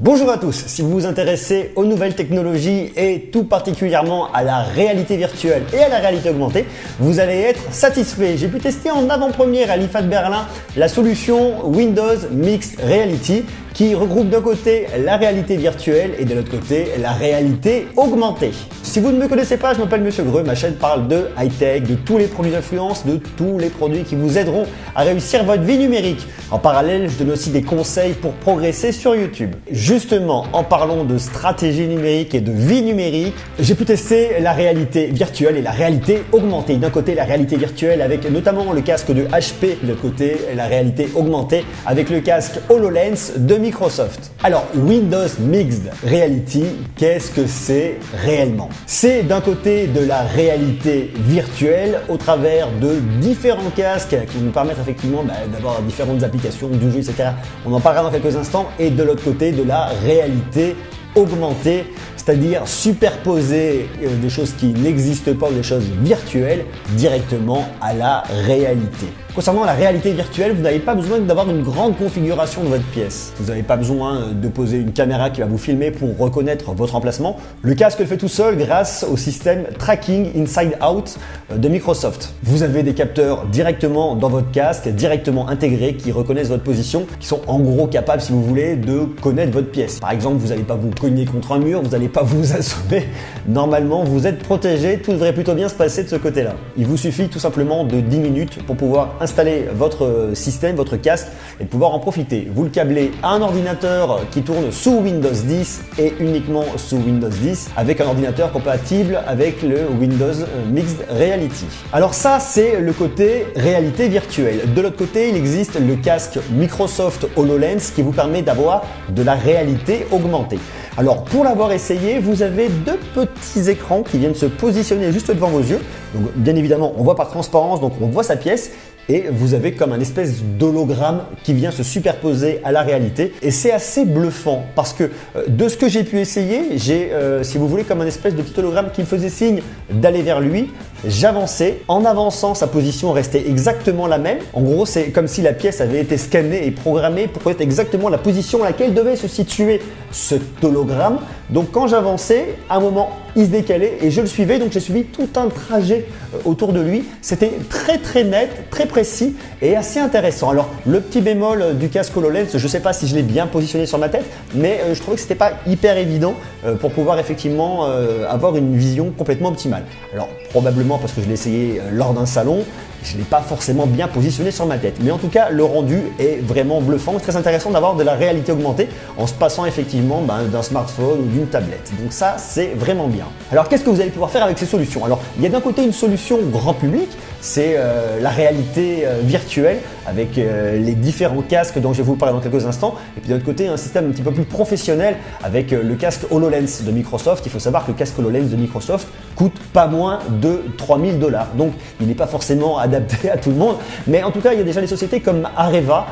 Bonjour à tous, si vous vous intéressez aux nouvelles technologies et tout particulièrement à la réalité virtuelle et à la réalité augmentée, vous allez être satisfait. J'ai pu tester en avant-première à l'IFA de Berlin la solution Windows Mixed Reality qui regroupe d'un côté la réalité virtuelle et de l'autre côté la réalité augmentée. Si vous ne me connaissez pas, je m'appelle Monsieur Greux, ma chaîne parle de high-tech, de tous les produits d'influence, de tous les produits qui vous aideront à réussir votre vie numérique. En parallèle, je donne aussi des conseils pour progresser sur YouTube. Justement, en parlant de stratégie numérique et de vie numérique, j'ai pu tester la réalité virtuelle et la réalité augmentée. D'un côté, la réalité virtuelle avec notamment le casque de HP, de l'autre côté, la réalité augmentée avec le casque HoloLens de Microsoft. Alors, Windows Mixed Reality, qu'est-ce que c'est réellement? C'est d'un côté de la réalité virtuelle au travers de différents casques qui nous permettent effectivement d'avoir différentes applications du jeu, etc. On en parlera dans quelques instants. Et de l'autre côté, de la réalité augmentée, c'est-à-dire superposer des choses qui n'existent pas ou des choses virtuelles directement à la réalité. Concernant la réalité virtuelle, vous n'avez pas besoin d'avoir une grande configuration de votre pièce. Vous n'avez pas besoin de poser une caméra qui va vous filmer pour reconnaître votre emplacement. Le casque le fait tout seul grâce au système Tracking Inside Out de Microsoft. Vous avez des capteurs directement dans votre casque, directement intégrés, qui reconnaissent votre position, qui sont en gros capables, si vous voulez, de connaître votre pièce. Par exemple, vous n'allez pas vous cogner contre un mur, vous n'allez pas vous assommer. Normalement, vous êtes protégé, tout devrait plutôt bien se passer de ce côté-là. Il vous suffit tout simplement de 10 minutes pour pouvoir installer votre système, votre casque et pouvoir en profiter. Vous le câblez à un ordinateur qui tourne sous Windows 10 et uniquement sous Windows 10 avec un ordinateur compatible avec le Windows Mixed Reality. Alors ça, c'est le côté réalité virtuelle. De l'autre côté, il existe le casque Microsoft HoloLens qui vous permet d'avoir de la réalité augmentée. Alors pour l'avoir essayé, vous avez deux petits écrans qui viennent se positionner juste devant vos yeux. Donc bien évidemment, on voit par transparence, donc on voit sa pièce. Et vous avez comme un espèce d'hologramme qui vient se superposer à la réalité. Et c'est assez bluffant parce que de ce que j'ai pu essayer, j'ai, si vous voulez, comme un espèce de petit hologramme qui me faisait signe d'aller vers lui. J'avançais. En avançant, sa position restait exactement la même. En gros, c'est comme si la pièce avait été scannée et programmée pour connaître exactement la position à laquelle devait se situer cet hologramme. Donc quand j'avançais, à un moment, il se décalait et je le suivais. Donc j'ai suivi tout un trajet autour de lui. C'était très net, très précis et assez intéressant. Alors le petit bémol du casque HoloLens, je ne sais pas si je l'ai bien positionné sur ma tête, mais je trouvais que c'était pas hyper évident pour pouvoir effectivement avoir une vision complètement optimale. Alors probablement parce que je l'ai essayé lors d'un salon, je ne l'ai pas forcément bien positionné sur ma tête. Mais en tout cas, le rendu est vraiment bluffant. Très intéressant d'avoir de la réalité augmentée en se passant effectivement d'un smartphone ou d'une tablette. Donc ça, c'est vraiment bien. Alors qu'est-ce que vous allez pouvoir faire avec ces solutions? Alors il y a d'un côté une solution grand public, c'est la réalité virtuelle avec les différents casques dont je vais vous parler dans quelques instants. Et puis d'un autre côté, un système un petit peu plus professionnel avec le casque HoloLens de Microsoft. Il faut savoir que le casque HoloLens de Microsoft coûte pas moins de 3000 $. Donc il n'est pas forcément adapté à tout le monde. Mais en tout cas, il y a déjà des sociétés comme Areva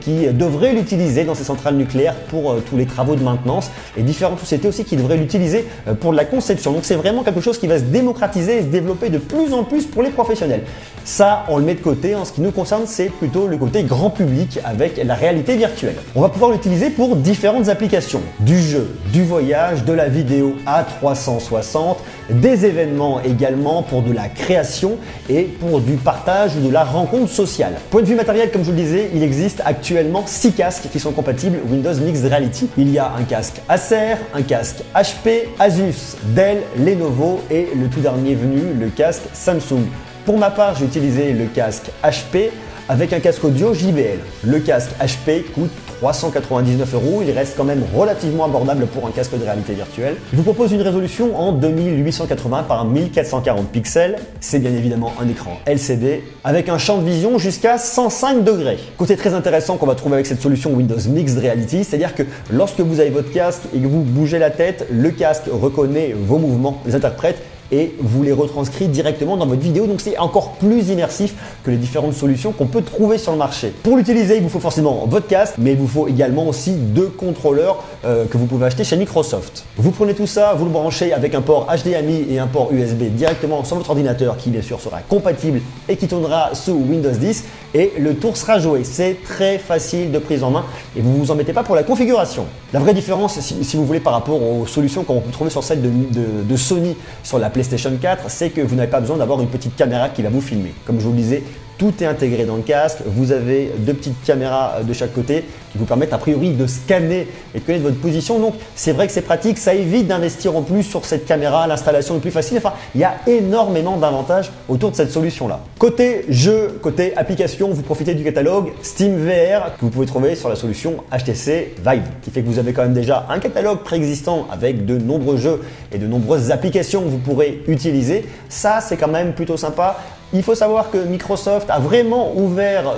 qui devraient l'utiliser dans ces centrales nucléaires pour tous les travaux de maintenance. Et différentes sociétés aussi qui devraient l'utiliser pour de la conception. Donc c'est vraiment quelque chose qui va se démocratiser et se développer de plus en plus pour les professionnels. Ça, on le met de côté. En ce qui nous concerne, c'est plutôt le côté grand public avec la réalité virtuelle. On va pouvoir l'utiliser pour différentes applications. Du jeu, du voyage, de la vidéo à 360, des événements également pour de la création et pour du partage ou de la rencontre sociale. Point de vue matériel, comme je vous le disais, il existe actuellement 6 casques qui sont compatibles Windows Mixed Reality. Il y a un casque Acer, un casque HP, Asus, Dell, Lenovo et le tout dernier venu, le casque Samsung. Pour ma part, j'ai utilisé le casque HP avec un casque audio JBL. Le casque HP coûte 399 €. Il reste quand même relativement abordable pour un casque de réalité virtuelle. Je vous propose une résolution en 2880 par 1440 pixels. C'est bien évidemment un écran LCD avec un champ de vision jusqu'à 105 degrés. Côté très intéressant qu'on va trouver avec cette solution Windows Mixed Reality, c'est-à-dire que lorsque vous avez votre casque et que vous bougez la tête, le casque reconnaît vos mouvements, les interprète et vous les retranscrit directement dans votre vidéo. Donc c'est encore plus immersif que les différentes solutions qu'on peut trouver sur le marché. Pour l'utiliser, il vous faut forcément votre casque, mais il vous faut également aussi 2 contrôleurs que vous pouvez acheter chez Microsoft. Vous prenez tout ça, vous le branchez avec un port HDMI et un port USB directement sur votre ordinateur qui bien sûr sera compatible et qui tournera sous Windows 10 et le tour sera joué. C'est très facile de prise en main et vous ne vous embêtez pas pour la configuration. La vraie différence, si vous voulez, par rapport aux solutions qu'on peut trouver sur celle de Sony sur la PlayStation 4, c'est que vous n'avez pas besoin d'avoir une petite caméra qui va vous filmer. Comme je vous le disais, tout est intégré dans le casque. Vous avez deux petites caméras de chaque côté qui vous permettent a priori de scanner et de connaître votre position. Donc c'est vrai que c'est pratique, ça évite d'investir en plus sur cette caméra, l'installation est plus facile. Enfin, il y a énormément d'avantages autour de cette solution-là. Côté jeu, côté application, vous profitez du catalogue SteamVR que vous pouvez trouver sur la solution HTC Vive, qui fait que vous avez quand même déjà un catalogue préexistant avec de nombreux jeux et de nombreuses applications que vous pourrez utiliser. Ça, c'est quand même plutôt sympa. Il faut savoir que Microsoft a vraiment ouvert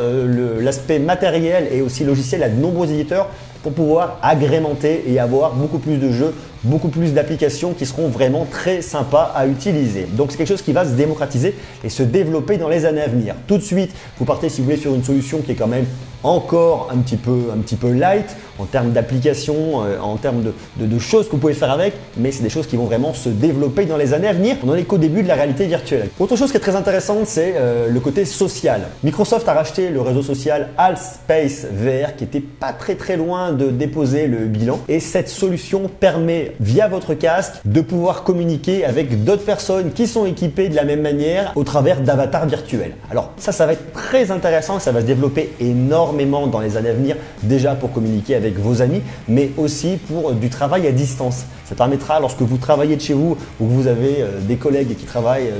l'aspect matériel et aussi logiciel à de nombreux éditeurs pour pouvoir agrémenter et avoir beaucoup plus de jeux, beaucoup plus d'applications qui seront vraiment très sympas à utiliser. Donc c'est quelque chose qui va se démocratiser et se développer dans les années à venir. Tout de suite, vous partez si vous voulez sur une solution qui est quand même encore un petit peu light en termes d'applications, en termes de choses que vous pouvez faire avec, mais c'est des choses qui vont vraiment se développer dans les années à venir. On n'en est qu'au début de la réalité virtuelle. Autre chose qui est très intéressante, c'est le côté social. Microsoft a racheté le réseau social Altspace VR qui était pas très loin de déposer le bilan et cette solution permet via votre casque de pouvoir communiquer avec d'autres personnes qui sont équipées de la même manière au travers d'avatars virtuels. Alors ça va être très intéressant, ça va se développer énormément dans les années à venir, déjà pour communiquer avec vos amis, mais aussi pour du travail à distance. Ça permettra, lorsque vous travaillez de chez vous ou que vous avez des collègues qui travaillent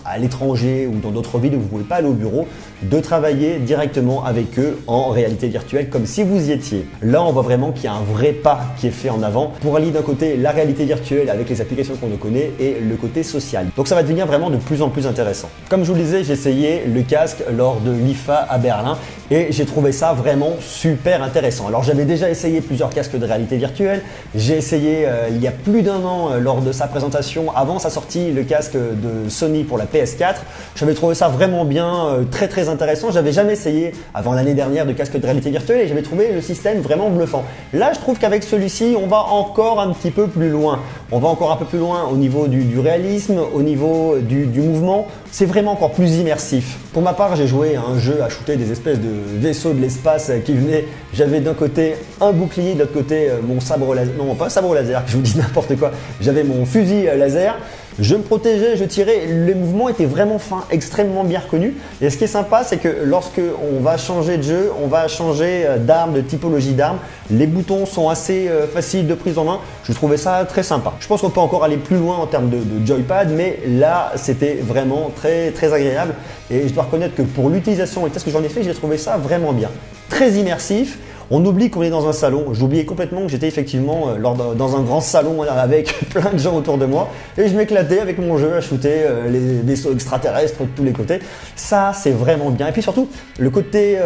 à l'étranger ou dans d'autres villes où vous ne pouvez pas aller au bureau, de travailler directement avec eux en réalité virtuelle comme si vous y étiez. Là, on voit vraiment qu'il y a un vrai pas qui est fait en avant pour allier d'un côté la réalité virtuelle avec les applications qu'on connaît et le côté social. Donc ça va devenir vraiment de plus en plus intéressant. Comme je vous le disais, j'ai essayé le casque lors de l'IFA à Berlin et j'ai trouvé ça vraiment super intéressant. Alors j'avais déjà essayé plusieurs casques de réalité virtuelle. J'ai essayé il y a plus d'un an lors de sa présentation, avant sa sortie, le casque de Sony pour la PS4. J'avais trouvé ça vraiment bien, très intéressant. J'avais jamais essayé avant l'année dernière de casque de réalité virtuelle et j'avais trouvé le système vraiment bluffant. Là, je trouve qu'avec celui-ci, on va encore un petit peu plus loin. On va encore un peu plus loin au niveau du réalisme, au niveau du mouvement. C'est vraiment encore plus immersif. Pour ma part, j'ai joué à un jeu à shooter des espèces de vaisseaux de l'espace qui venaient. J'avais d'un côté un bouclier, de l'autre côté mon sabre laser. Non, pas un sabre laser, je vous dis n'importe quoi. J'avais mon fusil laser. Je me protégeais, je tirais, les mouvements étaient vraiment fins, extrêmement bien reconnus. Et ce qui est sympa, c'est que lorsque on va changer de jeu, on va changer d'arme, de typologie d'arme, les boutons sont assez faciles de prise en main. Je trouvais ça très sympa. Je pense qu'on peut encore aller plus loin en termes de joypad, mais là, c'était vraiment très agréable. Et je dois reconnaître que pour l'utilisation et ce que j'en ai fait, j'ai trouvé ça vraiment bien. Très immersif. On oublie qu'on est dans un salon. J'oubliais complètement que j'étais effectivement dans un grand salon avec plein de gens autour de moi et je m'éclatais avec mon jeu à shooter les vaisseaux extraterrestres de tous les côtés. Ça, c'est vraiment bien. Et puis surtout, le côté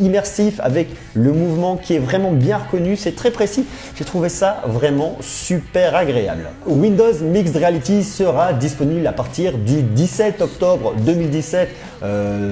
immersif avec le mouvement qui est vraiment bien reconnu, c'est très précis. J'ai trouvé ça vraiment super agréable. Windows Mixed Reality sera disponible à partir du 17 octobre 2017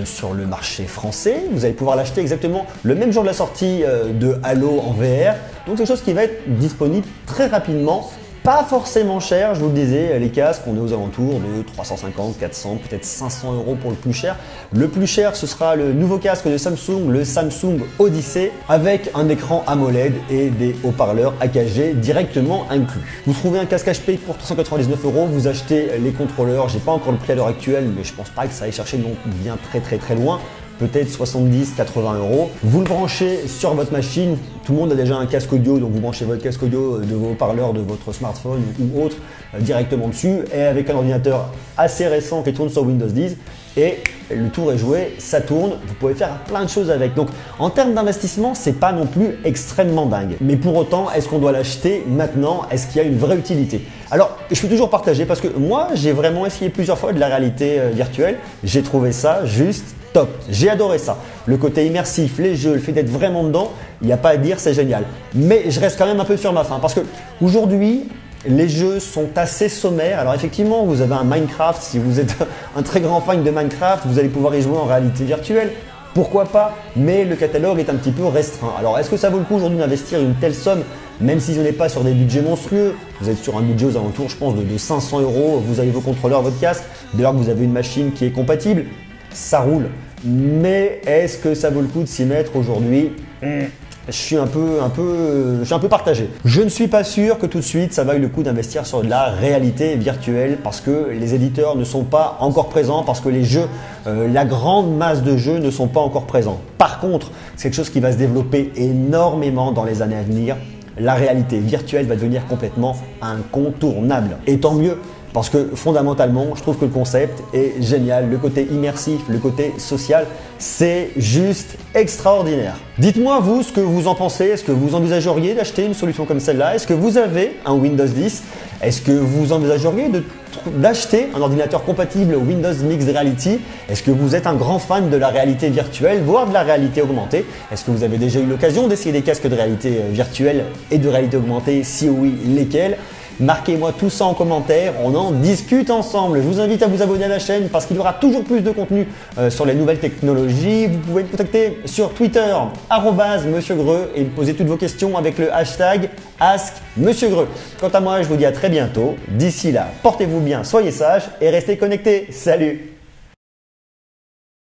sur le marché français. Vous allez pouvoir l'acheter exactement le même jour de la sortie de Halo en VR. Donc c'est quelque chose qui va être disponible très rapidement. Pas forcément cher, je vous le disais, les casques, on est aux alentours de 350, 400, peut-être 500 € pour le plus cher. Le plus cher, ce sera le nouveau casque de Samsung, le Samsung Odyssey, avec un écran AMOLED et des haut-parleurs AKG directement inclus. Vous trouvez un casque HP pour 399 €, vous achetez les contrôleurs, j'ai pas encore le prix à l'heure actuelle, mais je pense pas que ça aille chercher non bien très loin. Peut-être 70-80 €. Vous le branchez sur votre machine. Tout le monde a déjà un casque audio, donc vous branchez votre casque audio de vos haut-parleurs de votre smartphone ou autre directement dessus. Et avec un ordinateur assez récent qui tourne sur Windows 10, et le tour est joué, ça tourne, vous pouvez faire plein de choses avec. Donc en termes d'investissement, c'est pas non plus extrêmement dingue. Mais pour autant, est-ce qu'on doit l'acheter maintenant? Est-ce qu'il y a une vraie utilité? Alors, je peux toujours partager parce que moi, j'ai vraiment essayé plusieurs fois de la réalité virtuelle. J'ai trouvé ça juste top. J'ai adoré ça. Le côté immersif, les jeux, le fait d'être vraiment dedans, il n'y a pas à dire, c'est génial. Mais je reste quand même un peu sur ma faim parce que aujourd'hui, les jeux sont assez sommaires. Alors effectivement, vous avez un Minecraft. Si vous êtes un très grand fan de Minecraft, vous allez pouvoir y jouer en réalité virtuelle. Pourquoi pas? Mais le catalogue est un petit peu restreint. Alors est-ce que ça vaut le coup aujourd'hui d'investir une telle somme même si vous n'êtes pas sur des budgets monstrueux, vous êtes sur un budget aux alentours, je pense, de 500 €, vous avez vos contrôleurs, votre casque, dès lors que vous avez une machine qui est compatible, ça roule. Mais est-ce que ça vaut le coup de s'y mettre aujourd'hui? Je suis un peu partagé. Je ne suis pas sûr que tout de suite ça vaille le coup d'investir sur de la réalité virtuelle parce que les éditeurs ne sont pas encore présents, parce que les jeux, la grande masse de jeux ne sont pas encore présents. Par contre, c'est quelque chose qui va se développer énormément dans les années à venir. La réalité virtuelle va devenir complètement incontournable. Et tant mieux. Parce que fondamentalement, je trouve que le concept est génial, le côté immersif, le côté social, c'est juste extraordinaire. Dites-moi vous ce que vous en pensez, est-ce que vous envisageriez d'acheter une solution comme celle-là? Est-ce que vous avez un Windows 10? Est-ce que vous envisageriez d'acheter un ordinateur compatible Windows Mixed Reality? Est-ce que vous êtes un grand fan de la réalité virtuelle, voire de la réalité augmentée? Est-ce que vous avez déjà eu l'occasion d'essayer des casques de réalité virtuelle et de réalité augmentée? Si oui, lesquels? Marquez-moi tout ça en commentaire, on en discute ensemble. Je vous invite à vous abonner à la chaîne parce qu'il y aura toujours plus de contenu sur les nouvelles technologies. Vous pouvez me contacter sur Twitter, @MonsieurGreux, et me poser toutes vos questions avec le hashtag AskMonsieurGreux. Quant à moi, je vous dis à très bientôt. D'ici là, portez-vous bien, soyez sages et restez connectés. Salut!